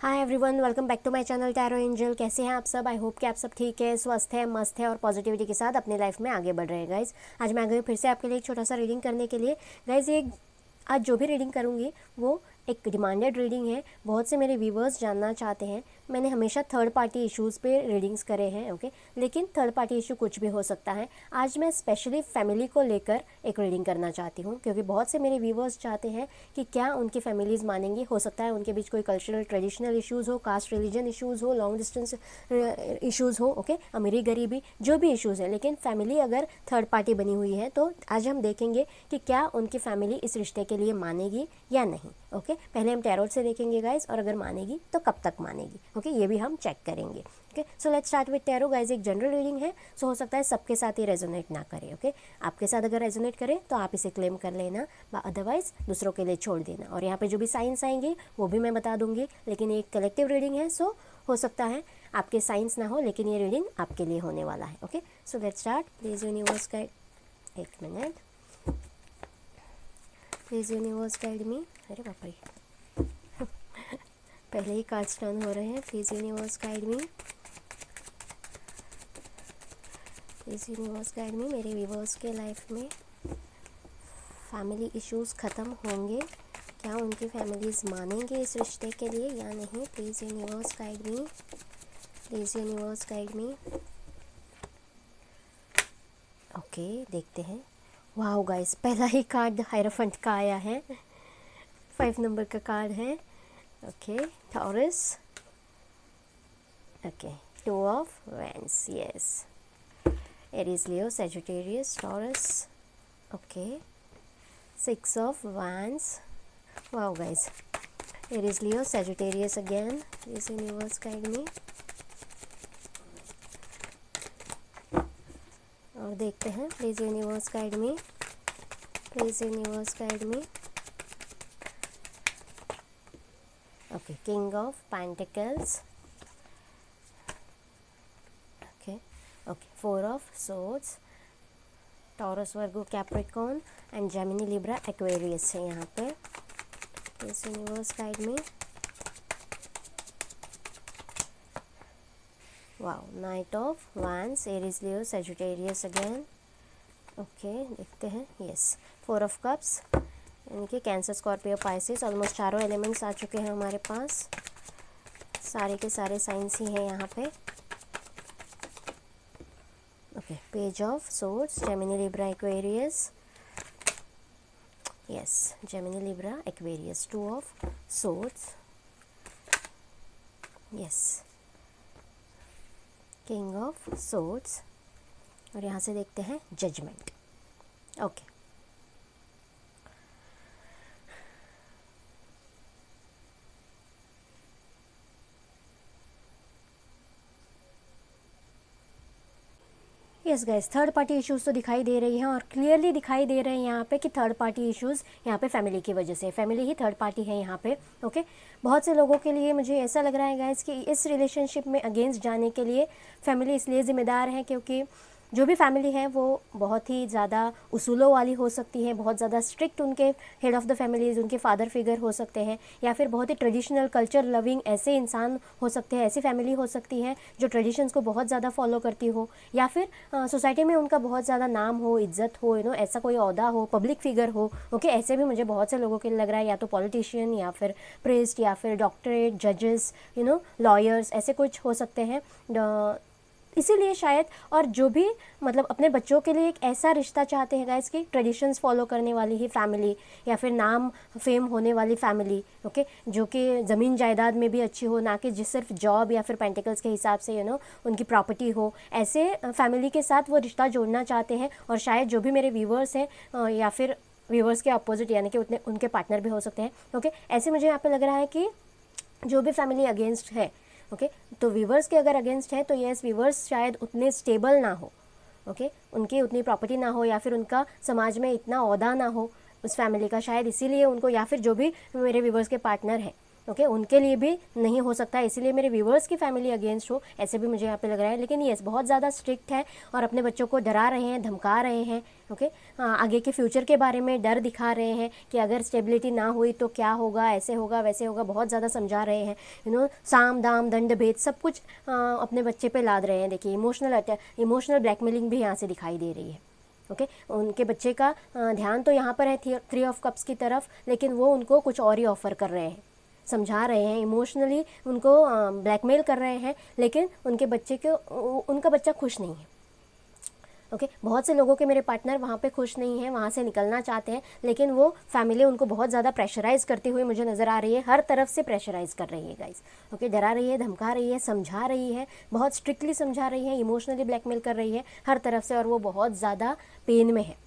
Hi everyone, welcome back to my channel tarot angel. कैसे हैं आप सब? आई होप कि आप सब ठीक है, स्वस्थ है, मस्त है और पॉजिटिविटी के साथ अपनी लाइफ में आगे बढ़ रहे हैं। गाइज आज मैं आ गई फिर से आपके लिए एक छोटा सा रीडिंग करने के लिए। गाइज ये आज जो भी रीडिंग करूँगी वो एक डिमांडेड रीडिंग है। बहुत से मेरे व्यूवर्स जानना चाहते हैं। मैंने हमेशा थर्ड पार्टी इश्यूज़ पे रीडिंग्स करे हैं, ओके, लेकिन थर्ड पार्टी इशू कुछ भी हो सकता है। आज मैं स्पेशली फैमिली को लेकर एक रीडिंग करना चाहती हूँ, क्योंकि बहुत से मेरे व्यूवर्स चाहते हैं कि क्या उनकी फैमिलीज़ मानेंगी। हो सकता है उनके बीच कोई कल्चरल ट्रेडिशनल इश्यूज़ हो, कास्ट रिलीजन इश्यूज़ हो, लॉन्ग डिस्टेंस इश्यूज़ हो, ओके, अमीरी गरीबी जो भी इश्यूज़ है, लेकिन फैमिली अगर थर्ड पार्टी बनी हुई है तो आज हम देखेंगे कि क्या उनकी फैमिली इस रिश्ते के लिए मानेगी या नहीं। ओके, पहले हम टैरोट से देखेंगे गाइज, और अगर मानेगी तो कब तक मानेगी, ओके, ये भी हम चेक करेंगे। Okay, so let's start with tarot guys. एक जनरल रीडिंग है, सो हो सकता है सबके साथ ये रेजोनेट ना करे। ओके, आपके साथ अगर रेजोनेट करे तो आप इसे क्लेम कर लेना, अदरवाइज दूसरों के लिए छोड़ देना। और यहाँ पे जो भी साइंस आएंगे वो भी मैं बता दूंगी, लेकिन एक कलेक्टिव रीडिंग है, सो हो सकता है आपके साइंस ना हो, लेकिन ये रीडिंग आपके लिए होने वाला है। Okay, so let's start. Please universe guide, एक minute, please universe guide me. अरे बाप रे, पहले ही कार्ड्स टर्न हो रहे हैं। Please universe guide me, please universe guide मी। मेरे व्यूवर्स के लाइफ में फैमिली इश्यूज ख़त्म होंगे, क्या उनकी फैमिलीज़ मानेंगे इस रिश्ते के लिए या नहीं। Please universe guide me, please universe guide me. Okay, देखते हैं। वाह गाइस, पहला ही कार्ड हायरोफेंट का आया है, 5 नंबर का कार्ड है। Okay, taurus, okay, 2 of wands, yes, Aries, Leo, Sagittarius, taurus, okay, 6 of wands. Wow guys, Aries, Leo, Sagittarius again. Please universe guide मी। और देखते हैं, please universe guide me, please universe guide me. Okay, king of pentacles, okay, okay, 4 of swords, taurus, Virgo, Capricorn and Gemini, Libra, Aquarius है यहाँ पे। Please universe guide me. Wow, night of वांस, Aries, लियो, Sagittarius again. Okay, देखते हैं, yes, 4 of cups, इनके cancer, Scorpio, Pisces, almost चारों elements आ चुके हैं हमारे पास। सारे के सारे साइंस ही हैं यहाँ पे। Okay, page of swords, Gemini, Libra, Aquarius, yes, Gemini, Libra, Aquarius, 2 of swords, yes, king of swords, और यहाँ से देखते हैं judgement. Okay, yes guys, third party issues तो दिखाई दे रही हैं, और क्लियरली दिखाई दे रहे हैं यहाँ पे कि थर्ड पार्टी इश्यूज़ यहाँ पे फैमिली की वजह से, फैमिली ही थर्ड पार्टी है यहाँ पे। ओके, बहुत से लोगों के लिए मुझे ऐसा लग रहा है गाइस कि इस रिलेशनशिप में अगेंस्ट जाने के लिए फैमिली इसलिए ज़िम्मेदार है क्योंकि जो भी फैमिली है वो बहुत ही ज़्यादा उसूलों वाली हो सकती है, बहुत ज़्यादा स्ट्रिक्ट उनके हेड ऑफ़ द फैमिलीज़, उनके फादर फिगर हो सकते हैं, या फिर बहुत ही ट्रेडिशनल कल्चर लविंग ऐसे इंसान हो सकते हैं, ऐसी फैमिली हो सकती है जो ट्रेडिशंस को बहुत ज़्यादा फॉलो करती हो, या फिर सोसाइटी में उनका बहुत ज़्यादा नाम हो, इज्जत हो, ऐसा कोई ओहदा हो, पब्लिक फिगर हो। ओके, ऐसे भी मुझे बहुत से लोगों के लिए लग रहा है, या तो पॉलिटिशियन, या फिर प्रेस्ट, या फिर डॉक्टरेट, जजेस, लॉयर्स, ऐसे कुछ हो सकते हैं। इसीलिए शायद, और जो भी मतलब अपने बच्चों के लिए एक ऐसा रिश्ता चाहते हैं गाइस कि ट्रेडिशंस फॉलो करने वाली ही फैमिली, या फिर नाम फेम होने वाली फैमिली, ओके, जो कि ज़मीन जायदाद में भी अच्छी हो, ना कि जिस सिर्फ जॉब या फिर पेंटिकल्स के हिसाब से उनकी प्रॉपर्टी हो। ऐसे फैमिली के साथ वो रिश्ता जोड़ना चाहते हैं, और शायद जो भी मेरे व्यूवर्स हैं या फिर व्यूवर्स के अपोजिट यानी कि उनके पार्टनर भी हो सकते हैं। ओके, ऐसे मुझे यहाँ पर लग रहा है कि जो भी फैमिली अगेंस्ट है, ओके, तो व्यूवर्स के अगर अगेंस्ट है तो यस, व्यूवर्स शायद उतने स्टेबल ना हो, ओके, उनकी उतनी प्रॉपर्टी ना हो, या फिर उनका समाज में इतना ओहदा ना हो उस फैमिली का, शायद इसीलिए उनको, या फिर जो भी मेरे व्यूवर्स के पार्टनर हैं, ओके उनके लिए भी नहीं हो सकता है, इसीलिए मेरे व्यूवर्स की फैमिली अगेंस्ट हो, ऐसे भी मुझे यहाँ पे लग रहा है। लेकिन यस, बहुत ज़्यादा स्ट्रिक्ट है और अपने बच्चों को डरा रहे हैं, धमका रहे हैं। ओके आगे के फ्यूचर के बारे में डर दिखा रहे हैं कि अगर स्टेबिलिटी ना हुई तो क्या होगा, ऐसे होगा वैसे होगा, बहुत ज़्यादा समझा रहे हैं। साम दाम दंड भेद सब कुछ अपने बच्चे पे लाद रहे हैं। देखिए इमोशनल ब्लैकमेलिंग भी यहाँ से दिखाई दे रही है। ओके उनके बच्चे का ध्यान तो यहाँ पर है 3 ऑफ कप्स की तरफ, लेकिन वो उनको कुछ और ही ऑफर कर रहे हैं, समझा रहे हैं, इमोशनली उनको ब्लैकमेल कर रहे हैं, लेकिन उनका बच्चा खुश नहीं है। ओके बहुत से लोगों के मेरे पार्टनर वहाँ पे खुश नहीं हैं, वहाँ से निकलना चाहते हैं, लेकिन वो फैमिली उनको बहुत ज़्यादा प्रेशराइज करती हुई मुझे नज़र आ रही है, हर तरफ से प्रेशराइज कर रही है गाइस। ओके डरा रही है, धमका रही है, समझा रही है, बहुत स्ट्रिक्टली समझा रही है, इमोशनली ब्लैकमेल कर रही है हर तरफ से, और वो बहुत ज़्यादा पेन में है।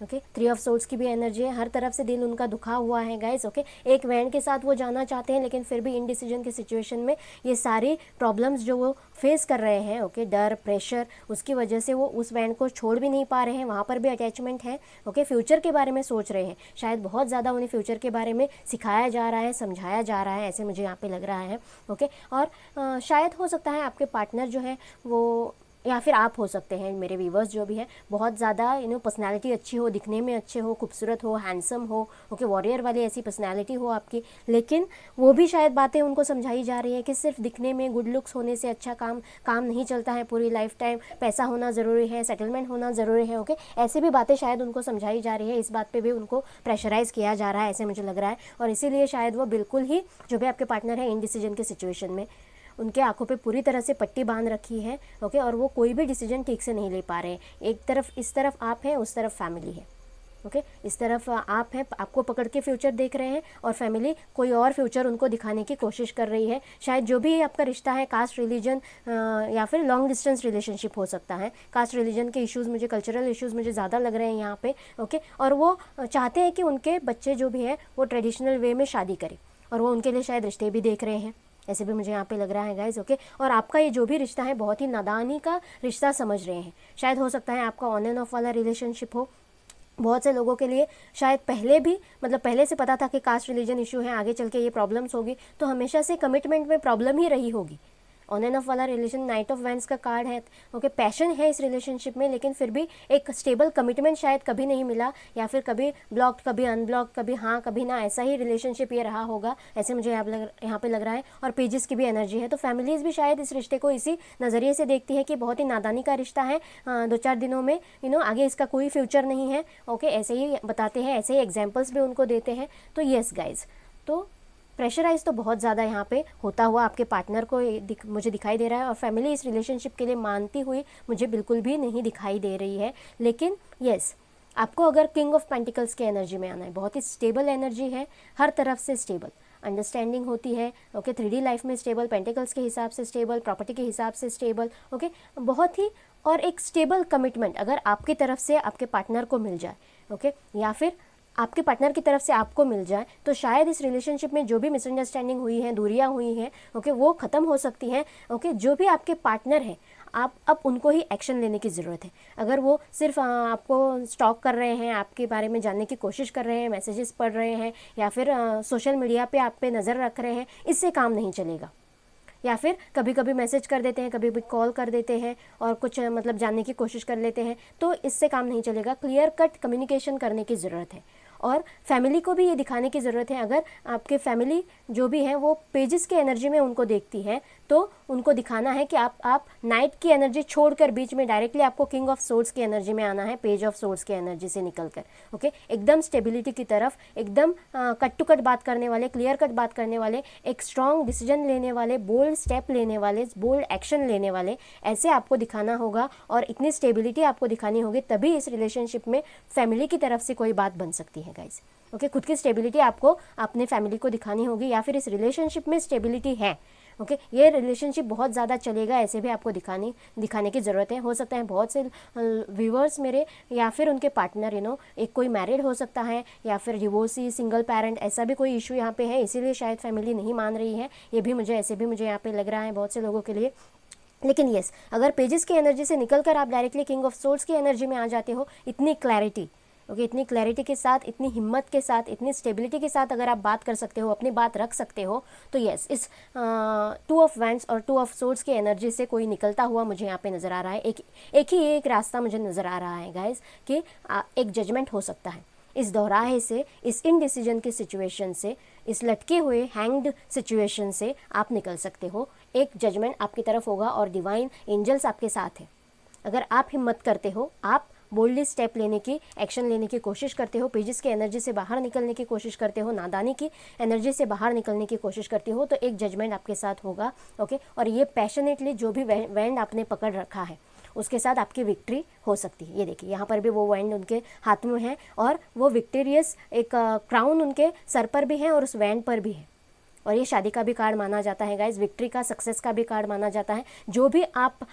ओके 3 ऑफ सोर्ड्स की भी एनर्जी है, हर तरफ से दिल उनका दुखा हुआ है गाइस। ओके एक वैन के साथ वो जाना चाहते हैं, लेकिन फिर भी इनडिसीजन की सिचुएशन में ये सारी प्रॉब्लम्स जो वो फेस कर रहे हैं, ओके डर प्रेशर, उसकी वजह से वो उस वैन को छोड़ भी नहीं पा रहे हैं, वहाँ पर भी अटैचमेंट है। ओके फ्यूचर के बारे में सोच रहे हैं, शायद बहुत ज़्यादा उन्हें फ्यूचर के बारे में सिखाया जा रहा है, समझाया जा रहा है, ऐसे मुझे यहाँ पे लग रहा है। ओके और शायद हो सकता है आपके पार्टनर जो है वो, या फिर आप हो सकते हैं, मेरे व्यूवर्स जो भी है, बहुत ज़्यादा पर्सनालिटी अच्छी हो, दिखने में अच्छे हो, खूबसूरत हो, हैंडसम हो, ओके वॉरियर वाली ऐसी पर्सनालिटी हो आपकी, लेकिन वो भी शायद बातें उनको समझाई जा रही है कि सिर्फ दिखने में गुड लुक्स होने से अच्छा काम नहीं चलता है, पूरी लाइफ टाइम पैसा होना ज़रूरी है, सेटलमेंट होना ज़रूरी है। ओके ऐसे भी बातें शायद उनको समझाई जा रही है, इस बात पर भी उनको प्रेशराइज़ किया जा रहा है, ऐसे मुझे लग रहा है। और इसीलिए शायद वो बिल्कुल ही, जो भी आपके पार्टनर है, इनडिसीजन की सिचुएशन में उनके आंखों पे पूरी तरह से पट्टी बांध रखी है। ओके और वो कोई भी डिसीजन ठीक से नहीं ले पा रहे हैं। एक तरफ इस तरफ आप हैं, उस तरफ फैमिली है। ओके इस तरफ आप हैं, आपको पकड़ के फ्यूचर देख रहे हैं, और फैमिली कोई और फ्यूचर उनको दिखाने की कोशिश कर रही है। शायद जो भी आपका रिश्ता है, कास्ट रिलीजन या फिर लॉन्ग डिस्टेंस रिलेशनशिप हो सकता है। कास्ट रिलीजन के इश्यूज़ मुझे, कल्चरल इश्यूज़ मुझे ज़्यादा लग रहे हैं यहाँ पे। ओके और वो चाहते हैं कि उनके बच्चे जो भी है वो ट्रेडिशनल वे में शादी करें, और वो उनके लिए शायद रिश्ते भी देख रहे हैं, ऐसे भी मुझे यहाँ पे लग रहा है गाइज। ओके और आपका ये जो भी रिश्ता है बहुत ही नादानी का रिश्ता समझ रहे हैं। शायद हो सकता है आपका ऑन एंड ऑफ वाला रिलेशनशिप हो। बहुत से लोगों के लिए शायद पहले से पता था कि कास्ट रिलीजन इशू है, आगे चल के ये प्रॉब्लम्स होगी, तो हमेशा से कमिटमेंट में प्रॉब्लम ही रही होगी। ऑन एंड ऑफ वाला रिलेशन नाइट ऑफ वैंड्स का कार्ड है। ओके पैशन है इस रिलेशनशिप में, लेकिन फिर भी एक स्टेबल कमिटमेंट शायद कभी नहीं मिला, या फिर कभी ब्लॉक्ड, कभी अनब्लॉक्ड, कभी हाँ कभी ना, ऐसा ही रिलेशनशिप ये रहा होगा, ऐसे मुझे यहाँ पे लग रहा है। और पेजेस की भी एनर्जी है, तो फैमिलीज भी शायद इस रिश्ते को इसी नज़रिए से देखती है कि बहुत ही नादानी का रिश्ता है, 2-4 दिनों में आगे इसका कोई फ्यूचर नहीं है। ओके ऐसे ही बताते हैं, ऐसे ही एग्जाम्पल्स भी उनको देते हैं। तो येस गाइज, तो प्रेशराइज तो बहुत ज़्यादा यहाँ पे होता हुआ आपके पार्टनर को मुझे दिखाई दे रहा है, और फैमिली इस रिलेशनशिप के लिए मानती हुई मुझे बिल्कुल भी नहीं दिखाई दे रही है। लेकिन यस, आपको अगर किंग ऑफ पेंटिकल्स के एनर्जी में आना है, बहुत ही स्टेबल एनर्जी है, हर तरफ से स्टेबल अंडरस्टैंडिंग होती है। ओके 3D लाइफ में स्टेबल, पेंटिकल्स के हिसाब से स्टेबल, प्रॉपर्टी के हिसाब से स्टेबल। ओके बहुत ही, और एक स्टेबल कमिटमेंट अगर आपकी तरफ से आपके पार्टनर को मिल जाए, ओके या फिर आपके पार्टनर की तरफ से आपको मिल जाए, तो शायद इस रिलेशनशिप में जो भी मिसअंडरस्टैंडिंग हुई है, दूरियां हुई हैं, ओके वो ख़त्म हो सकती हैं। ओके जो भी आपके पार्टनर हैं, आप अब उनको ही एक्शन लेने की ज़रूरत है। अगर वो सिर्फ आपको स्टॉक कर रहे हैं, आपके बारे में जानने की कोशिश कर रहे हैं, मैसेजेस पढ़ रहे हैं, या फिर सोशल मीडिया पे आप पे नज़र रख रहे हैं, इससे काम नहीं चलेगा। या फिर कभी कभी मैसेज कर देते हैं, कभी कभी कॉल कर देते हैं, और कुछ जानने की कोशिश कर लेते हैं, तो इससे काम नहीं चलेगा। क्लियर कट कम्युनिकेशन करने की ज़रूरत है, और फैमिली को भी ये दिखाने की ज़रूरत है। अगर आपके फैमिली जो भी है वो पेजेस के एनर्जी में उनको देखती है, तो उनको दिखाना है कि आप नाइट की एनर्जी छोड़कर बीच में डायरेक्टली आपको किंग ऑफ सोर्ड्स की एनर्जी में आना है, पेज ऑफ सोर्ड्स की एनर्जी से निकलकर। ओके एकदम स्टेबिलिटी की तरफ, एकदम कट टू कट बात करने वाले, क्लियर कट बात करने वाले, एक स्ट्रॉन्ग डिसीजन लेने वाले, बोल्ड स्टेप लेने वाले, बोल्ड एक्शन लेने वाले, ऐसे आपको दिखाना होगा। और इतनी स्टेबिलिटी आपको दिखानी होगी, तभी इस रिलेशनशिप में फैमिली की तरफ से कोई बात बन सकती है गाइस। ओके खुद की स्टेबिलिटी आपको अपने फैमिली को दिखानी होगी, या फिर इस रिलेशनशिप में स्टेबिलिटी है। ओके ये रिलेशनशिप बहुत ज़्यादा चलेगा, ऐसे भी आपको दिखाने की ज़रूरत है। हो सकता है बहुत से व्यूवर्स मेरे, या फिर उनके पार्टनर एक कोई मैरिड हो सकता है, या फिर डिवोर्सी, सिंगल पेरेंट, ऐसा भी कोई इशू यहाँ पे है, इसीलिए शायद फैमिली नहीं मान रही है। ये भी मुझे यहाँ पे लग रहा है बहुत से लोगों के लिए। लेकिन यस, अगर पेजेस की एनर्जी से निकल कर आप डायरेक्टली किंग ऑफ सोर्ड्स की एनर्जी में आ जाते हो, इतनी क्लैरिटी, ओके, इतनी क्लैरिटी के साथ, इतनी हिम्मत के साथ, इतनी स्टेबिलिटी के साथ अगर आप बात कर सकते हो, अपनी बात रख सकते हो, तो यस, इस 2 ऑफ वैंड्स और 2 ऑफ सोर्ड्स की एनर्जी से कोई निकलता हुआ मुझे यहाँ पे नज़र आ रहा है। एक रास्ता मुझे नज़र आ रहा है गाइज कि एक जजमेंट हो सकता है इस दोहराहे से, इस इनडिसीजन की सिचुएशन से, इस लटके हुए हैंग्ड सिचुएशन से आप निकल सकते हो। एक जजमेंट आपकी तरफ होगा और डिवाइन एंजल्स आपके साथ है। अगर आप हिम्मत करते हो, आप बोल्डली स्टेप लेने की, एक्शन लेने की कोशिश करते हो, पेजेस की एनर्जी से बाहर निकलने की कोशिश करते हो, नादानी की एनर्जी से बाहर निकलने की कोशिश करते हो, तो एक जजमेंट आपके साथ होगा। ओके, और ये पैशनेटली जो भी वैंड आपने पकड़ रखा है उसके साथ आपकी विक्ट्री हो सकती है। ये देखिए, यहाँ पर भी वो वैंड उनके हाथ में है और वो विक्टोरियस एक क्राउन उनके सर पर भी है और उस वैंड पर भी है। और ये शादी का भी कार्ड माना जाता है गाइज, विक्ट्री का, सक्सेस का भी कार्ड माना जाता है। जो भी आप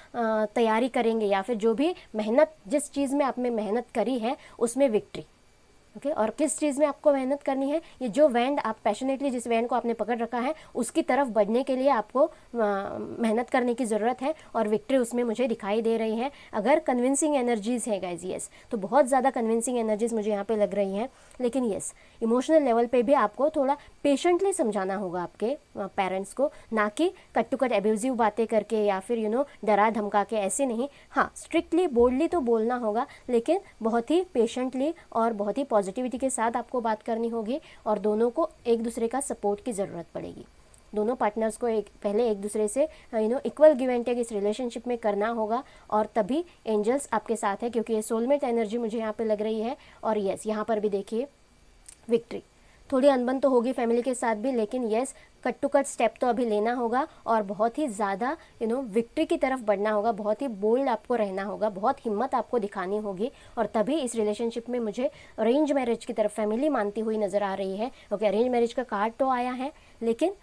तैयारी करेंगे या फिर जो भी मेहनत, जिस चीज़ में आपने मेहनत करी है उसमें विक्ट्री। ओके, और किस चीज़ में आपको मेहनत करनी है, ये जो वैंड आप पैशनेटली, जिस वैंड को आपने पकड़ रखा है उसकी तरफ बढ़ने के लिए आपको मेहनत करने की ज़रूरत है और विक्ट्री उसमें मुझे दिखाई दे रही है। अगर कन्विंसिंग एनर्जीज़ है गाइज, यस, तो बहुत ज़्यादा कन्विंसिंग एनर्जीज़ मुझे यहाँ पे लग रही हैं। लेकिन यस, इमोशनल लेवल पे भी आपको थोड़ा पेशेंटली समझाना होगा आपके पेरेंट्स को, ना कि कट टू कट एब्यूजिव बातें करके या फिर डरा धमका के, ऐसे नहीं। हाँ, स्ट्रिक्टली बोल्डली तो बोलना होगा, लेकिन बहुत ही पेशेंटली और बहुत ही पॉजिटिविटी के साथ आपको बात करनी होगी और दोनों को एक दूसरे का सपोर्ट की ज़रूरत पड़ेगी। दोनों पार्टनर्स को पहले एक दूसरे से इक्वल गिव एंड टेक इस रिलेशनशिप में करना होगा और तभी एंजल्स आपके साथ है, क्योंकि ये सोलमेट एनर्जी मुझे यहाँ पे लग रही है। और यस, यहाँ पर भी देखिए विक्ट्री, थोड़ी अनबन तो होगी फैमिली के साथ भी, लेकिन yes, cut to cut step तो अभी लेना होगा और बहुत ही ज़्यादा विक्ट्री की तरफ बढ़ना होगा, बहुत ही बोल्ड आपको रहना होगा, बहुत हिम्मत आपको दिखानी होगी और तभी इस रिलेशनशिप में मुझे अरेंज मैरिज की तरफ फैमिली मानती हुई नज़र आ रही है। ओके, अरेंज मैरिज का कार्ड तो आया है, लेकिन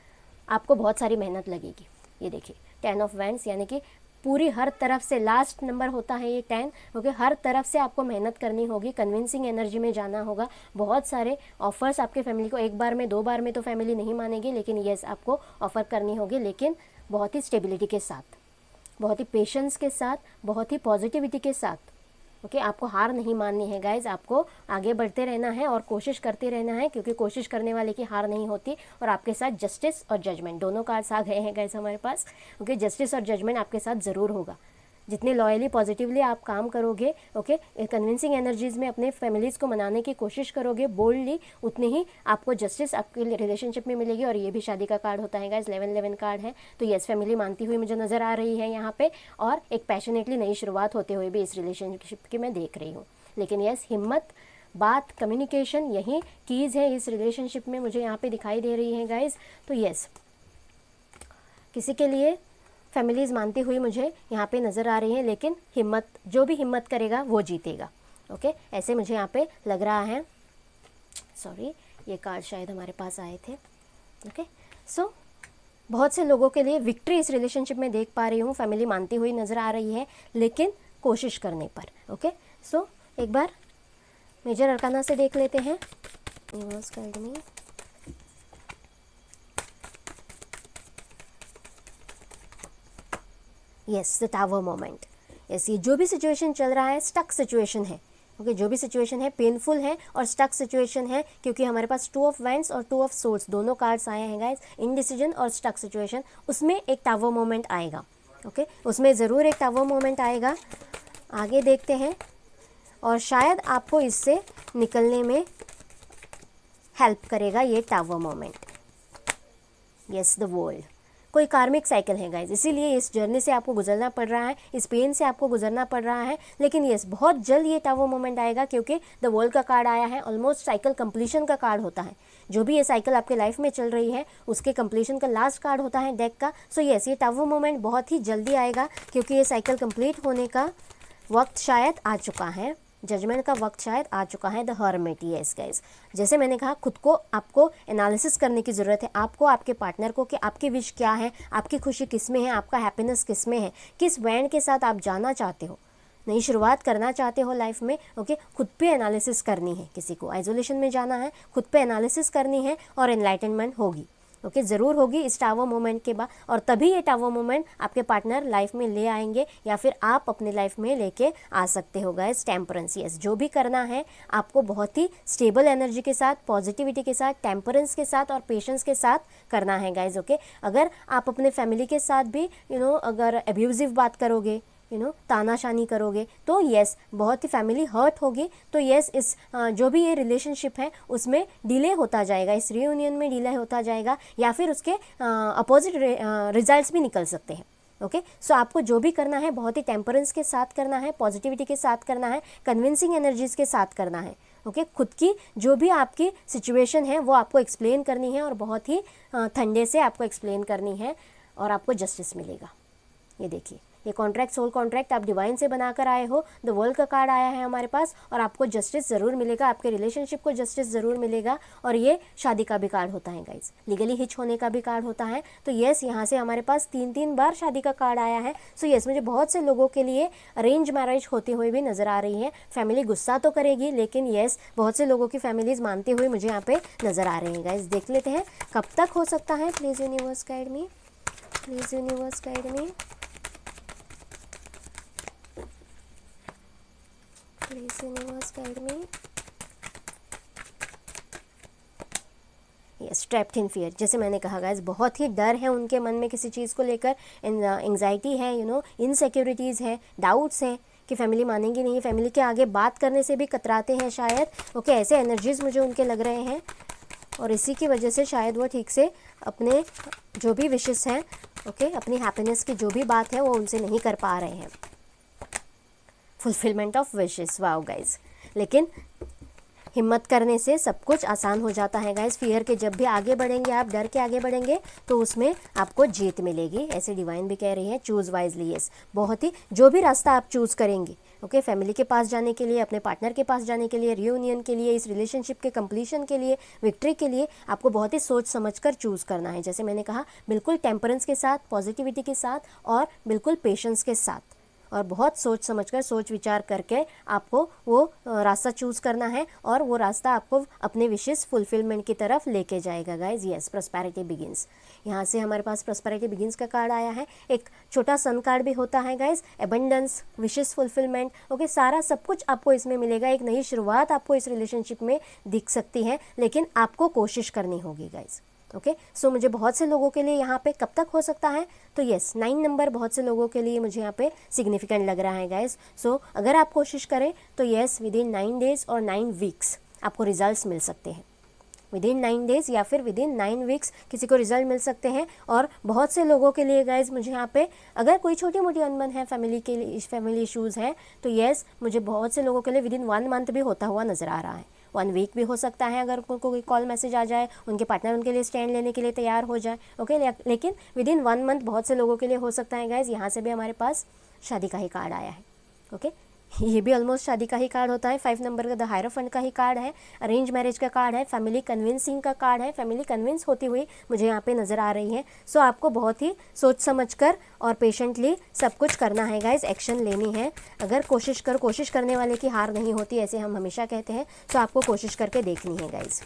आपको बहुत सारी मेहनत लगेगी। ये देखिए 10 ऑफ वैंड्स, यानी कि पूरी हर तरफ से, लास्ट नंबर होता है ये 10। ओके, हर तरफ से आपको मेहनत करनी होगी, कन्विंसिंग एनर्जी में जाना होगा। बहुत सारे ऑफर्स आपके फैमिली को, एक बार में 2 बार में तो फैमिली नहीं मानेगी, लेकिन यस, आपको ऑफर करनी होगी, लेकिन बहुत ही स्टेबिलिटी के साथ, बहुत ही पेशेंस के साथ, बहुत ही पॉजिटिविटी के साथ। ओके, आपको हार नहीं माननी है गाइज, आपको आगे बढ़ते रहना है और कोशिश करते रहना है, क्योंकि कोशिश करने वाले की हार नहीं होती। और आपके साथ जस्टिस और जजमेंट दोनों कार्ड्स आ गए हैं गाइज हमारे पास। ओके, जस्टिस और जजमेंट आपके साथ ज़रूर होगा। जितने लॉयली पॉजिटिवली आप काम करोगे, ओके, कन्विंसिंग एनर्जीज़ में अपने फैमिलीज़ को मनाने की कोशिश करोगे बोल्डली, उतनी ही आपको जस्टिस आपके रिलेशनशिप में मिलेगी। और ये भी शादी का कार्ड होता है गाइज, 11-11 कार्ड है, तो यस, फैमिली मानती हुई मुझे नज़र आ रही है यहाँ पे और एक पैशनेटली नई शुरुआत होते हुए भी इस रिलेशनशिप की मैं देख रही हूँ। लेकिन यस, हिम्मत, बात, कम्युनिकेशन, यही कीज़ है इस रिलेशनशिप में मुझे यहाँ पे दिखाई दे रही है गाइज। तो यस, किसी के लिए फैमिलीज़ मानती हुई मुझे यहाँ पे नज़र आ रही है, लेकिन हिम्मत, जो भी हिम्मत करेगा वो जीतेगा। ओके, ऐसे मुझे यहाँ पे लग रहा है। सॉरी, ये कार्ड शायद हमारे पास आए थे। ओके, सो बहुत से लोगों के लिए विक्ट्री इस रिलेशनशिप में देख पा रही हूँ, फैमिली मानती हुई नज़र आ रही है, लेकिन कोशिश करने पर। ओके, सो एक बार मेजर अरकाना से देख लेते हैं। Yes, the tower moment. Yes, ये जो भी सिचुएशन चल रहा है, स्टक सिचुएशन है। ओके, जो भी सिचुएशन है पेनफुल है और स्टक सिचुएशन है, क्योंकि हमारे पास 2 ऑफ वैंड्स और 2 ऑफ सोर्ड्स दोनों कार्ड्स आए हैं गाइस। इनडिसीजन और स्टक सिचुएशन, उसमें एक टावर मोमेंट आएगा। ओके, उसमें ज़रूर एक टावर मोमेंट आएगा। आगे देखते हैं और शायद आपको इससे निकलने में हेल्प करेगा ये tower moment. Yes, the world, कोई कार्मिक साइकिल है गाइज, इसीलिए इस जर्नी से आपको गुजरना पड़ रहा है, इस पेन से आपको गुजरना पड़ रहा है। लेकिन यस, बहुत जल्द ये टावर मोमेंट आएगा, क्योंकि द वर्ल्ड का कार्ड आया है। ऑलमोस्ट साइकिल कंप्लीशन का कार्ड होता है। जो भी ये साइकिल आपके लाइफ में चल रही है उसके कंप्लीशन का लास्ट कार्ड होता है डेक का। सो यस, ये टावर मोमेंट बहुत ही जल्दी आएगा, क्योंकि ये साइकिल कंप्लीट होने का वक्त शायद आ चुका है, जजमेंट का वक्त शायद आ चुका है। द हर्मिट, यस गाइस, जैसे मैंने कहा, खुद को आपको एनालिसिस करने की ज़रूरत है, आपको आपके पार्टनर को, कि आपकी विश क्या है, आपकी खुशी किस में है, आपका हैप्पीनेस किस में है, किस वैंड के साथ आप जाना चाहते हो, नई शुरुआत करना चाहते हो लाइफ में। ओके, खुद पे एनालिसिस करनी है, किसी को आइसोलेशन में जाना है, खुद पे एनालिसिस करनी है और एनलाइटनमेंट होगी। ओके, ज़रूर होगी इस टावर मोमेंट के बाद, और तभी ये टावर मोमेंट आपके पार्टनर लाइफ में ले आएंगे या फिर आप अपने लाइफ में लेके आ सकते हो गाइस। टेम्परेंस, यस, जो भी करना है आपको बहुत ही स्टेबल एनर्जी के साथ, पॉजिटिविटी के साथ, टेम्परेंस के साथ और पेशेंस के साथ करना है गाइस। ओके, अगर आप अपने फैमिली के साथ भी अगर एब्यूजिव बात करोगे, तानाशानी करोगे, तो यस बहुत ही फैमिली हर्ट होगी। तो यस इस जो भी ये रिलेशनशिप है उसमें डिले होता जाएगा, इस रियूनियन में डिले होता जाएगा, या फिर उसके अपोजिट रिजल्ट्स भी निकल सकते हैं। ओके, सो आपको जो भी करना है बहुत ही टेम्परेंस के साथ करना है, पॉजिटिविटी के साथ करना है, कन्विंसिंग एनर्जीज के साथ करना है। ओके, खुद की जो भी आपकी सिचुएशन है वो आपको एक्सप्लेन करनी है और बहुत ही ठंडे से आपको एक्सप्लेन करनी है और आपको जस्टिस मिलेगा। ये देखिए, ये कॉन्ट्रैक्ट, सोल कॉन्ट्रैक्ट आप डिवाइन से बनाकर आए हो, द वर्ल्ड का कार्ड आया है हमारे पास, और आपको जस्टिस ज़रूर मिलेगा, आपके रिलेशनशिप को जस्टिस ज़रूर मिलेगा। और ये शादी का भी कार्ड होता है गाइज, लीगली हिच होने का भी कार्ड होता है। तो येस, यहाँ से हमारे पास 3 बार शादी का कार्ड आया है। सो येस, मुझे बहुत से लोगों के लिए अरेंज मैरिज होते हुए भी नज़र आ रही है। फैमिली गुस्सा तो करेगी, लेकिन येस बहुत से लोगों की फैमिलीज मानते हुए मुझे यहाँ पे नज़र आ रहे हैं गाइज। देख लेते हैं कब तक हो सकता है। Please universe guide me, please universe guide me, please universe guide me. Yes, trapped in fear, जैसे मैंने कहा गाइस, बहुत ही डर है उनके मन में किसी चीज़ को लेकर, एंग्जाइटी है, इनसिक्योरिटीज़ है, डाउट्स हैं कि फैमिली मानेंगी नहीं, फैमिली के आगे बात करने से भी कतराते हैं शायद। ओके, ऐसे एनर्जीज मुझे उनके लग रहे हैं, और इसी की वजह से शायद वो ठीक से अपने जो भी विशेस हैं, ओके, अपनी हैप्पीनेस की जो भी बात है वो उनसे नहीं कर पा रहे हैं। Fulfilment of wishes, wow guys. लेकिन हिम्मत करने से सब कुछ आसान हो जाता है गाइज। फियर के जब भी आगे बढ़ेंगे आप, डर के आगे बढ़ेंगे, तो उसमें आपको जीत मिलेगी, ऐसे डिवाइन भी कह रही है। चूज़ वाइजली, यस, बहुत ही जो भी रास्ता आप चूज़ करेंगे, ओके, फैमिली के पास जाने के लिए, अपने पार्टनर के पास जाने के लिए, रियूनियन के लिए, इस रिलेशनशिप के कंप्लीशन के लिए, विक्ट्री के लिए, आपको बहुत ही सोच समझ कर चूज़ करना है। जैसे मैंने कहा, बिल्कुल टेम्परेंस के साथ, पॉजिटिविटी के साथ और बिल्कुल पेशेंस के साथ, और बहुत सोच समझकर, सोच विचार करके आपको वो रास्ता चूज़ करना है, और वो रास्ता आपको अपने विशेस फुलफिलमेंट की तरफ लेके जाएगा गाइज। यस, प्रॉस्पेरिटी बिगिंस, यहाँ से हमारे पास प्रॉस्पेरिटी बिगिंस का कार्ड आया है। एक छोटा सन कार्ड भी होता है guys, abundance, wishes fulfilment, okay, सारा सब कुछ आपको इसमें मिलेगा। एक नई शुरुआत आपको इस रिलेशनशिप में दिख सकती है, लेकिन आपको कोशिश करनी होगी गाइज। ओके, सो मुझे बहुत से लोगों के लिए यहाँ पे कब तक हो सकता है, तो यस 9 नंबर बहुत से लोगों के लिए मुझे यहाँ पे सिग्निफिकेंट लग रहा है गाइस। सो अगर आप कोशिश करें तो यस विद इन 9 डेज और 9 वीक्स आपको रिजल्ट्स मिल सकते हैं। विद इन 9 डेज या फिर विद इन 9 वीक्स किसी को रिजल्ट मिल सकते हैं। और बहुत से लोगों के लिए गाइज मुझे यहाँ पे अगर कोई छोटी मोटी अनबन है, फैमिली के लिए फैमिली इश्यूज़ हैं, तो यस मुझे बहुत से लोगों के लिए विद इन 1 मंथ भी होता हुआ नज़र आ रहा है। 1 वीक भी हो सकता है अगर उनको कोई कॉल मैसेज आ जाए, उनके पार्टनर उनके लिए स्टैंड लेने के लिए तैयार हो जाए। ओके, लेकिन विद इन 1 मंथ बहुत से लोगों के लिए हो सकता है गाइज। यहाँ से भी हमारे पास शादी का ही कार्ड आया है। ओके, ये भी ऑलमोस्ट शादी का ही कार्ड होता है। 5 नंबर का द हायरोफेंट का ही कार्ड है, अरेंज मैरिज का कार्ड है, फैमिली कन्विंसिंग का कार्ड है, फैमिली कन्विंस होती हुई मुझे यहाँ पे नज़र आ रही है। सो आपको बहुत ही सोच समझकर और पेशेंटली सब कुछ करना है गाइज, एक्शन लेनी है। अगर कोशिश करने वाले की हार नहीं होती, ऐसे हम हमेशा कहते हैं। सो आपको कोशिश करके देखनी है गाइज।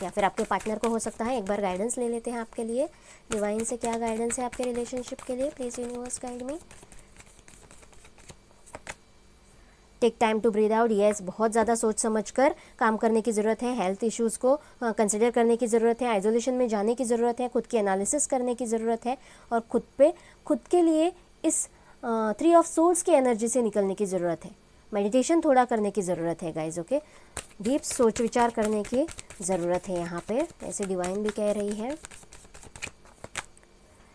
या फिर आपके पार्टनर को हो सकता है, एक बार गाइडेंस ले लेते हैं आपके लिए, डिवाइन से क्या गाइडेंस है आपके रिलेशनशिप के लिए। Please universe guide me. Take time to breathe out, yes बहुत ज़्यादा सोच समझकर काम करने की ज़रूरत है। हेल्थ इश्यूज़ को कंसिडर करने की ज़रूरत है, आइसोलेशन में जाने की ज़रूरत है, खुद की एनालिसिस करने की ज़रूरत है, और खुद के लिए इस 3 ऑफ सोल्स की एनर्जी से निकलने की ज़रूरत है। मेडिटेशन थोड़ा करने की ज़रूरत है गाइज। ओके, डीप सोच विचार करने की ज़रूरत है यहाँ पे, ऐसे डिवाइन भी कह रही है।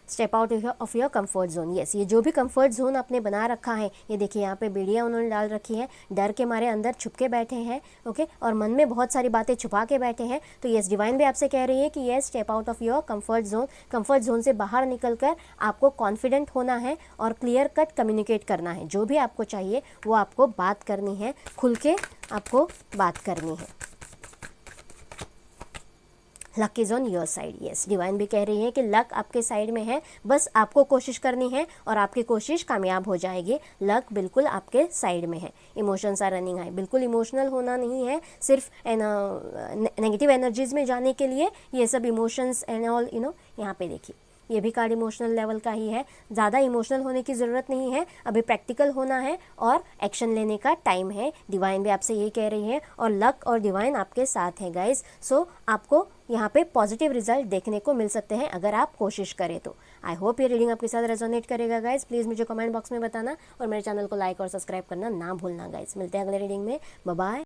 Step out of your comfort zone, yes ये जो भी कंफर्ट जोन आपने बना रखा है, ये देखिए यहाँ पे बेड़ियाँ उन्होंने डाल रखी हैं, डर के मारे अंदर छुप के बैठे हैं। ओके, और मन में बहुत सारी बातें छुपा के बैठे हैं। तो यस डिवाइन भी आपसे कह रही है कि yes step out of your comfort zone से बाहर निकलकर आपको कॉन्फिडेंट होना है और क्लियर कट कम्युनिकेट करना है। जो भी आपको चाहिए वो आपको बात करनी है, खुल के आपको बात करनी है। Luck is on your side. Yes, divine भी कह रही है कि लक आपके साइड में है, बस आपको कोशिश करनी है और आपकी कोशिश कामयाब हो जाएगी। लक बिल्कुल आपके साइड में है। इमोशंस आर रनिंग हाई, बिल्कुल इमोशनल होना नहीं है सिर्फ नेगेटिव एनर्जीज में जाने के लिए। ये सब इमोशंस एंड ऑल यहाँ पे देखिए, ये भी कार्ड इमोशनल लेवल का ही है। ज़्यादा इमोशनल होने की ज़रूरत नहीं है, अभी प्रैक्टिकल होना है और एक्शन लेने का टाइम है। डिवाइन भी आपसे यही कह रही है और लक और डिवाइन आपके साथ है गाइस। सो आपको यहाँ पे पॉजिटिव रिजल्ट देखने को मिल सकते हैं अगर आप कोशिश करें तो। आई होप ये रीडिंग आपके साथ रेजोनेट करेगा गाइस। प्लीज़ मुझे कमेंट बॉक्स में बताना और मेरे चैनल को लाइक और सब्सक्राइब करना ना भूलना गाइस। मिलते हैं अगले रीडिंग में। Bye bye.